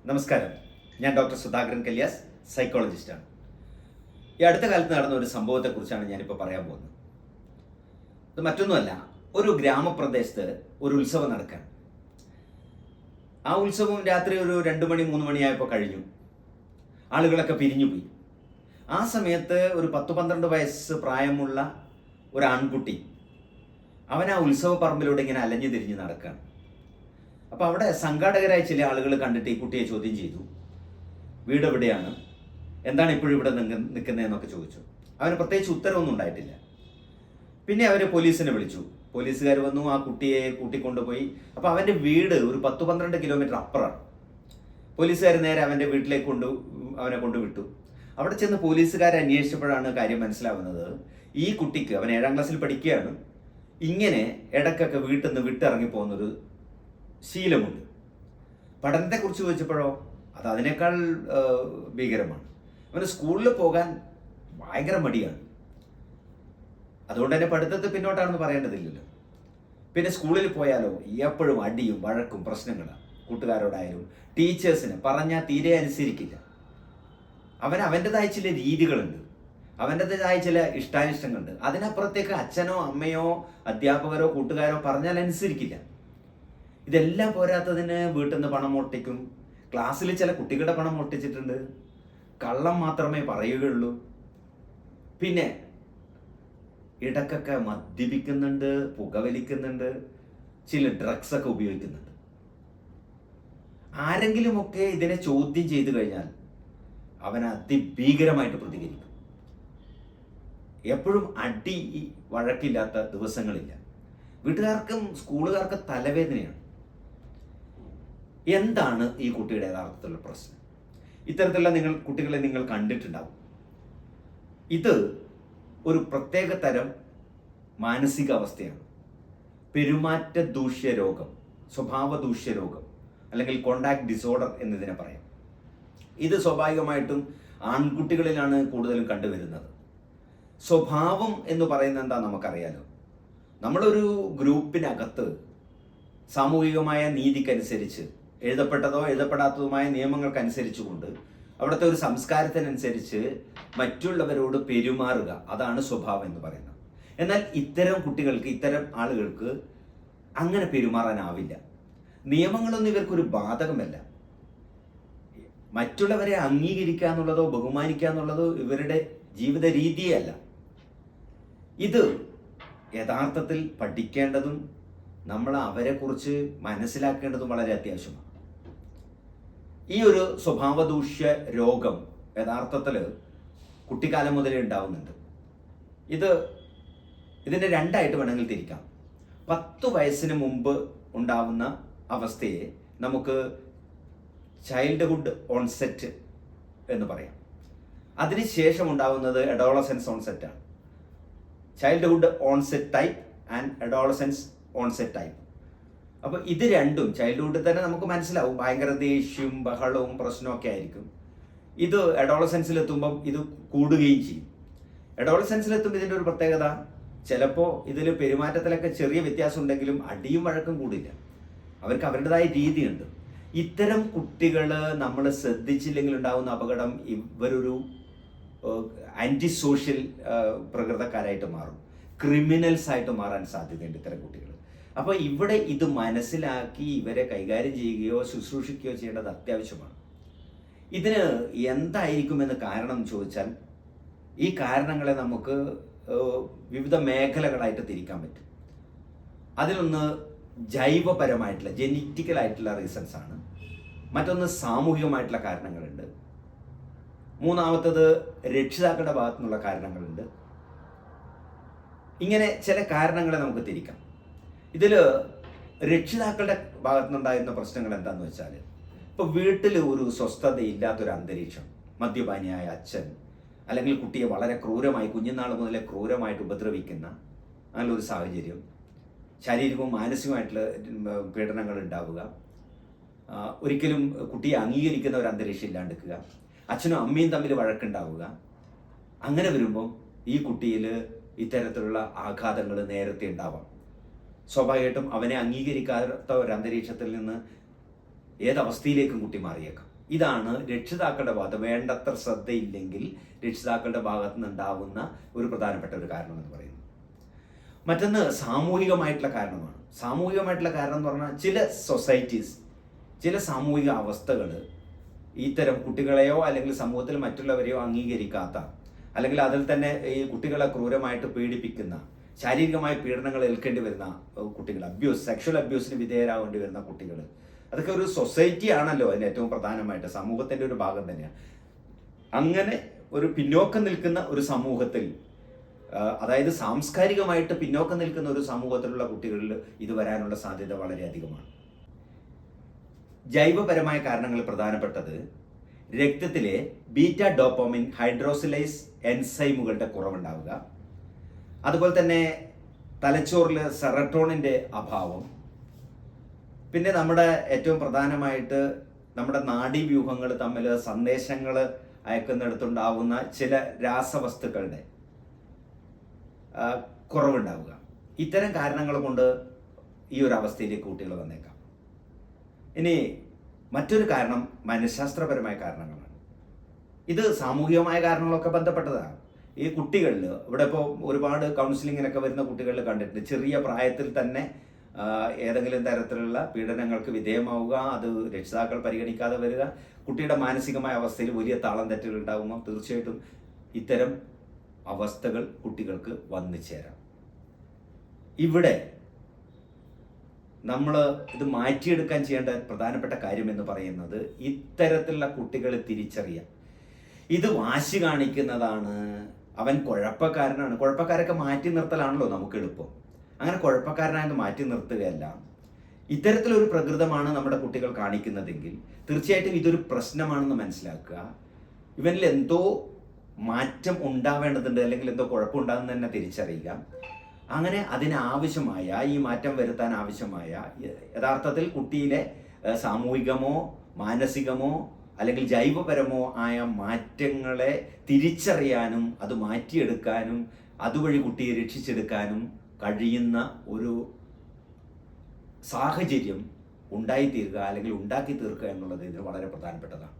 നമസ്കാരം. ഞാൻ ഡോക്ടർ സുധാകരൻ കല്യാസ്, സൈക്കോളജിസ്റ്റാണ്. ഈ അടുത്ത കാലത്ത് നടന്ന ഒരു സംഭവത്തെക്കുറിച്ചാണ് ഞാനിപ്പോൾ പറയാൻ പോകുന്നത്. ഇത് മറ്റൊന്നുമല്ല, ഒരു ഗ്രാമപ്രദേശത്ത് ഒരു ഉത്സവം നടക്കാൻ. ആ ഉത്സവം രാത്രി ഒരു 2 മണി 3 മണിയായപ്പോൾ കഴിഞ്ഞു. ആളുകളൊക്കെ പിരിഞ്ഞുപോയി. ആ സമയത്ത് ഒരു 10-12 വയസ്സ് പ്രായമുള്ള ഒരു ആൺകുട്ടി അവൻ ആ ഉത്സവ പറമ്പിലൂടെ ഇങ്ങനെ അലഞ്ഞു തിരിഞ്ഞ് നടക്കുകയാണ്. അപ്പോൾ അവിടെ സംഘാടകരായ ചില ആളുകൾ കണ്ടിട്ട് ഈ കുട്ടിയെ ചോദ്യം ചെയ്തു. വീട് എവിടെയാണ്, എന്താണ് ഇപ്പോഴും ഇവിടെ നിൽക്കുന്നതെന്നൊക്കെ ചോദിച്ചു. അവന് പ്രത്യേകിച്ച് ഉത്തരവൊന്നും ഉണ്ടായിട്ടില്ല. പിന്നെ അവർ പോലീസിനെ വിളിച്ചു. പോലീസുകാർ വന്നു, ആ കുട്ടിയെ കൂട്ടിക്കൊണ്ടുപോയി. അപ്പോൾ അവൻ്റെ വീട് ഒരു 10-12 കിലോമീറ്റർ അപ്പുറമാണ്. പോലീസുകാർ നേരെ അവൻ്റെ വീട്ടിലേക്ക് അവനെ കൊണ്ടുവിട്ടു. അവിടെ ചെന്ന് പോലീസുകാരെ അന്വേഷിച്ചപ്പോഴാണ് കാര്യം മനസ്സിലാവുന്നത്. ഈ കുട്ടിക്ക്, അവൻ 7ാം ക്ലാസ്സിൽ പഠിക്കുകയാണ്, ഇങ്ങനെ ഇടയ്ക്കൊക്കെ വീട്ടിൽ നിന്ന് വിട്ടിറങ്ങി പോകുന്നൊരു ശീലമുണ്ട്. പഠനത്തെക്കുറിച്ച് ചോദിച്ചപ്പോഴോ അത് അതിനേക്കാൾ ഭീകരമാണ്. അവന് സ്കൂളിൽ പോകാൻ ഭയങ്കര മടിയാണ്. അതുകൊണ്ട് തന്നെ പഠിത്തത്തിൽ പിന്നോട്ടാണെന്ന് പറയേണ്ടതില്ലല്ലോ. പിന്നെ സ്കൂളിൽ പോയാലോ എപ്പോഴും അടിയും വഴക്കും പ്രശ്നങ്ങളാണ്. കൂട്ടുകാരോടായാലും ടീച്ചേഴ്സിന് പറഞ്ഞാൽ തീരെ അനുസരിക്കില്ല. അവൻ്റെതായ ചില രീതികളുണ്ട്, അവൻ്റെതായ ചില ഇഷ്ടാനിഷ്ടങ്ങളുണ്ട്. അതിനപ്പുറത്തേക്ക് അച്ഛനോ അമ്മയോ അധ്യാപകരോ കൂട്ടുകാരോ പറഞ്ഞാൽ അനുസരിക്കില്ല. ഇതെല്ലാം പോരാത്തതിന് വീട്ടിൽ നിന്ന് പണം മോഷ്ടിക്കും. ക്ലാസ്സിൽ ചില കുട്ടികളുടെ പണം മോഷ്ടിച്ചിട്ടുണ്ട്. കള്ളം മാത്രമേ പറയുകയുള്ളൂ. പിന്നെ ഇടക്കൊക്കെ മദ്യപിക്കുന്നുണ്ട്, പുകവലിക്കുന്നുണ്ട്, ചില ഡ്രഗ്സൊക്കെ ഉപയോഗിക്കുന്നുണ്ട്. ആരെങ്കിലുമൊക്കെ ഇതിനെ ചോദ്യം ചെയ്തു കഴിഞ്ഞാൽ അവൻ അതിഭീകരമായിട്ട് പ്രതികരിക്കും. എപ്പോഴും അടി വഴക്കില്ലാത്ത ദിവസങ്ങളില്ല. വീട്ടുകാർക്കും സ്കൂളുകാർക്കും തലവേദനയാണ്. എന്താണ് ഈ കുട്ടിയുടെ യഥാർത്ഥത്തിലുള്ള പ്രശ്നം? ഇത്തരത്തിലുള്ള കുട്ടികളെ നിങ്ങൾ കണ്ടിട്ടുണ്ടാവും. ഇത് ഒരു പ്രത്യേക തരം മാനസികാവസ്ഥയാണ്. പെരുമാറ്റ ദൂഷ്യരോഗം, സ്വഭാവ ദൂഷ്യരോഗം, അല്ലെങ്കിൽ കോണ്ടാക്ട് ഡിസോർഡർ എന്നതിനെ പറയാം. ഇത് സ്വാഭാവികമായിട്ടും ആൺകുട്ടികളിലാണ് കൂടുതലും കണ്ടുവരുന്നത്. സ്വഭാവം എന്ന് പറയുന്നത് എന്താ നമുക്കറിയാലോ. നമ്മളൊരു ഗ്രൂപ്പിനകത്ത് സാമൂഹികമായ നീതിക്കനുസരിച്ച്, എഴുതപ്പെട്ടതോ എഴുതപ്പെടാത്തതുമായ നിയമങ്ങൾക്കനുസരിച്ചുകൊണ്ട്, അവിടുത്തെ ഒരു സംസ്കാരത്തിനനുസരിച്ച് മറ്റുള്ളവരോട് പെരുമാറുക, അതാണ് സ്വഭാവം എന്ന് പറയുന്നത്. എന്നാൽ ഇത്തരം കുട്ടികൾക്ക്, ഇത്തരം ആളുകൾക്ക് അങ്ങനെ പെരുമാറാനാവില്ല. നിയമങ്ങളൊന്നും ഇവർക്കൊരു ബാധകമല്ല. മറ്റുള്ളവരെ അംഗീകരിക്കുക എന്നുള്ളതോ ബഹുമാനിക്കുക എന്നുള്ളതോ ഇവരുടെ ജീവിത രീതിയല്ല. ഇത് യഥാർത്ഥത്തിൽ പഠിക്കേണ്ടതും നമ്മൾ അവരെക്കുറിച്ച് മനസ്സിലാക്കേണ്ടതും വളരെ അത്യാവശ്യമാണ്. ഈ ഒരു സ്വഭാവദൂഷ്യ രോഗം യഥാർത്ഥത്തിൽ കുട്ടിക്കാലം മുതലേ ഉണ്ടാവുന്നുണ്ട്. ഇതിൻ്റെ 2ആയിട്ട് വേണമെങ്കിൽ തിരിക്കാം. 10 വയസ്സിന് മുമ്പ് ഉണ്ടാവുന്ന അവസ്ഥയെ നമുക്ക് ചൈൽഡ്ഹുഡ് ഓൺസെറ്റ് എന്ന് പറയാം. അതിനുശേഷം ഉണ്ടാവുന്നത് അഡോളസൻസ് ഓൺസെറ്റാണ്. Childhood onset type and adolescence onset type. അപ്പോൾ ഇത് രണ്ടും ചൈൽഡ്ഹുഡിൽ തന്നെ നമുക്ക് മനസ്സിലാവും. ഭയങ്കര ദേഷ്യവും ബഹളവും പ്രശ്നമൊക്കെ ആയിരിക്കും. ഇത് അഡോളസൻസിലെത്തുമ്പം ഇത് കൂടുകയും ചെയ്യും. അഡോളസൻസിലെത്തുമ്പോൾ ഇതിൻ്റെ ഒരു പ്രത്യേകത, ചിലപ്പോൾ ഇതിൽ പെരുമാറ്റത്തിലൊക്കെ ചെറിയ വ്യത്യാസം ഉണ്ടെങ്കിലും അടിയും വഴക്കും കൂടില്ല. അവർക്ക് അവരുടേതായ രീതിയുണ്ട്. ഇത്തരം കുട്ടികൾ നമ്മൾ ശ്രദ്ധിച്ചില്ലെങ്കിൽ ഉണ്ടാകുന്ന അപകടം, ഇവരൊരു ആൻറ്റി സോഷ്യൽ പ്രകൃതക്കാരായിട്ട് മാറും, ക്രിമിനൽസ് ആയിട്ട് മാറാൻ സാധ്യതയുണ്ട് ഇത്തരം കുട്ടികൾ. അപ്പോൾ ഇവിടെ ഇത് മനസ്സിലാക്കി ഇവരെ കൈകാര്യം ചെയ്യുകയോ ശുശ്രൂഷിക്കുകയോ ചെയ്യേണ്ടത് അത്യാവശ്യമാണ്. ഇതിന് എന്തായിരിക്കുമെന്ന് കാരണം ചോദിച്ചാൽ, ഈ കാരണങ്ങളെ നമുക്ക് വിവിധ മേഖലകളായിട്ട് തിരിക്കാൻ പറ്റും. അതിലൊന്ന് ജൈവപരമായിട്ടുള്ള, ജെനറ്റിക്കലായിട്ടുള്ള റീസൺസ് ആണ്. മറ്റൊന്ന് സാമൂഹികമായിട്ടുള്ള കാരണങ്ങളുണ്ട്. മൂന്നാമത്തത് രക്ഷിതാക്കളുടെ ഭാഗത്തു നിന്നുള്ള കാരണങ്ങളുണ്ട്. ഇങ്ങനെ ചില കാരണങ്ങളെ നമുക്ക് തിരിക്കാം. ഇതിൽ രക്ഷിതാക്കളുടെ ഭാഗത്തു നിന്നുണ്ടായിരുന്ന പ്രശ്നങ്ങൾ എന്താണെന്ന് വെച്ചാൽ, ഇപ്പോൾ വീട്ടിൽ ഒരു സ്വസ്ഥതയില്ലാത്തൊരു അന്തരീക്ഷം, മദ്യപാനിയായ അച്ഛൻ, അല്ലെങ്കിൽ കുട്ടിയെ വളരെ ക്രൂരമായി, കുഞ്ഞുനാൾ മുതലേ ക്രൂരമായിട്ട് ഉപദ്രവിക്കുന്ന അങ്ങനൊരു സാഹചര്യം, ശാരീരികവും മാനസികമായിട്ടുള്ള പീഡനങ്ങൾ ഉണ്ടാവുക, ഒരിക്കലും കുട്ടിയെ അംഗീകരിക്കുന്ന ഒരു അന്തരീക്ഷം ഇല്ലാണ്ടിരിക്കുക, അച്ഛനും അമ്മയും തമ്മിൽ വഴക്കുണ്ടാവുക. അങ്ങനെ വരുമ്പം ഈ കുട്ടിയിൽ ഇത്തരത്തിലുള്ള ആഘാതങ്ങൾ നേരത്തെ ഉണ്ടാവാം. സ്വാഭാവികമായിട്ടും അവനെ അംഗീകരിക്കാത്ത ഒരു അന്തരീക്ഷത്തിൽ നിന്ന് ഏതവസ്ഥയിലേക്കും കുട്ടി മാറിയേക്കാം. ഇതാണ് രക്ഷിതാക്കളുടെ ഭാഗത്ത് വേണ്ടത്ര ശ്രദ്ധയില്ലെങ്കിൽ രക്ഷിതാക്കളുടെ ഭാഗത്ത് നിന്നുണ്ടാവുന്ന ഒരു പ്രധാനപ്പെട്ട ഒരു കാരണം എന്ന് പറയുന്നത്. മറ്റൊന്ന് സാമൂഹികമായിട്ടുള്ള കാരണമാണ്. സാമൂഹികമായിട്ടുള്ള കാരണം എന്ന് പറഞ്ഞാൽ ചില സൊസൈറ്റീസ്, ചില സാമൂഹിക അവസ്ഥകൾ ഇത്തരം കുട്ടികളെയോ അല്ലെങ്കിൽ സമൂഹത്തിൽ മറ്റുള്ളവരെയോ അംഗീകരിക്കാത്ത, അല്ലെങ്കിൽ അതിൽ തന്നെ ഈ കുട്ടികളെ ക്രൂരമായിട്ട് പീഡിപ്പിക്കുന്ന, ശാരീരികമായ പീഡനങ്ങൾ ഏൽക്കേണ്ടി വരുന്ന കുട്ടികൾ, സെക്ഷൽ അബ്യൂസിന് വിധേയരാകേണ്ടി വരുന്ന കുട്ടികൾ, അതൊക്കെ ഒരു സൊസൈറ്റി ആണല്ലോ അതിന് ഏറ്റവും പ്രധാനമായിട്ട്, സമൂഹത്തിൻ്റെ ഒരു ഭാഗം തന്നെയാണ്. അങ്ങനെ ഒരു പിന്നോക്കം നിൽക്കുന്ന ഒരു സമൂഹത്തിൽ, അതായത് സാംസ്കാരികമായിട്ട് പിന്നോക്കം നിൽക്കുന്ന ഒരു സമൂഹത്തിലുള്ള കുട്ടികളിൽ ഇത് വരാനുള്ള സാധ്യത വളരെ അധികമാണ്. ജൈവപരമായ കാരണങ്ങൾ പ്രധാനപ്പെട്ടത് രക്തത്തിലെ ബീറ്റ ഡോപ്പമിൻ ഹൈഡ്രോസിലൈസ് എൻസൈമുകളുടെ കുറവുണ്ടാവുക, അതുപോലെ തന്നെ തലച്ചോറിൽ സെറട്ടോണിൻ്റെ അഭാവം, പിന്നെ നമ്മുടെ ഏറ്റവും പ്രധാനമായിട്ട് നമ്മുടെ നാഡീവ്യൂഹങ്ങൾ തമ്മിൽ സന്ദേശങ്ങൾ അയക്കുന്നിടത്തുണ്ടാവുന്ന ചില രാസവസ്തുക്കളുടെ കുറവുണ്ടാവുക. ഇത്തരം കാരണങ്ങൾ കൊണ്ട് ഈ ഒരു അവസ്ഥയിലേക്ക് കുട്ടികൾ വന്നേക്കാം. ഇനി മറ്റൊരു കാരണം മനഃശാസ്ത്രപരമായ കാരണങ്ങളാണ്. ഇത് സാമൂഹികമായ കാരണങ്ങളൊക്കെ ബന്ധപ്പെട്ടതാണ്. ഈ കുട്ടികളിൽ ഇവിടെ ഇപ്പോൾ ഒരുപാട് കൗൺസിലിങ്ങിനൊക്കെ വരുന്ന കുട്ടികളിൽ കണ്ടിട്ടുണ്ട്, ചെറിയ പ്രായത്തിൽ തന്നെ ഏതെങ്കിലും തരത്തിലുള്ള പീഡനങ്ങൾക്ക് വിധേയമാവുക, അത് രക്ഷിതാക്കൾ പരിഗണിക്കാതെ വരിക, കുട്ടിയുടെ മാനസികമായ അവസ്ഥയിൽ വലിയ താളം തെറ്റുകൾ ഉണ്ടാകുമ്പോൾ തീർച്ചയായിട്ടും ഇത്തരം അവസ്ഥകൾ കുട്ടികൾക്ക് വന്നു ചേരാം. ഇവിടെ നമ്മൾ ഇത് മാറ്റിയെടുക്കാൻ ചെയ്യേണ്ട പ്രധാനപ്പെട്ട കാര്യം എന്ന് പറയുന്നത് ഇത്തരത്തിലുള്ള കുട്ടികളെ തിരിച്ചറിയാം. ഇത് വാശി കാണിക്കുന്നതാണ്, അവൻ കുഴപ്പക്കാരനാണ്. കുഴപ്പക്കാരൊക്കെ മാറ്റി നിർത്തലാണല്ലോ നമുക്ക് എളുപ്പം. അങ്ങനെ കുഴപ്പക്കാരനായത് മാറ്റി നിർത്തുകയല്ല, ഇത്തരത്തിലൊരു പ്രകൃതമാണ് നമ്മുടെ കുട്ടികൾ കാണിക്കുന്നതെങ്കിൽ തീർച്ചയായിട്ടും ഇതൊരു പ്രശ്നമാണെന്ന് മനസ്സിലാക്കുക. ഇവനിൽ എന്തോ മാറ്റം ഉണ്ടാവേണ്ടതുണ്ട്, അല്ലെങ്കിൽ എന്തോ കുഴപ്പമുണ്ടാകുന്ന തന്നെ തിരിച്ചറിയുക. അങ്ങനെ അതിനാവശ്യമായ, ഈ മാറ്റം വരുത്താൻ ആവശ്യമായ, യഥാർത്ഥത്തിൽ കുട്ടിയിലെ സാമൂഹികമോ മാനസികമോ അല്ലെങ്കിൽ ജൈവപരമോ ആയ മാറ്റങ്ങളെ തിരിച്ചറിയാനും അത് മാറ്റിയെടുക്കാനും അതുവഴി കുട്ടിയെ രക്ഷിച്ചെടുക്കാനും കഴിയുന്ന ഒരു സാഹചര്യം ഉണ്ടായിത്തീരുക അല്ലെങ്കിൽ ഉണ്ടാക്കി തീർക്കുക എന്നുള്ളത് ഇതിന് വളരെ പ്രധാനപ്പെട്ടതാണ്.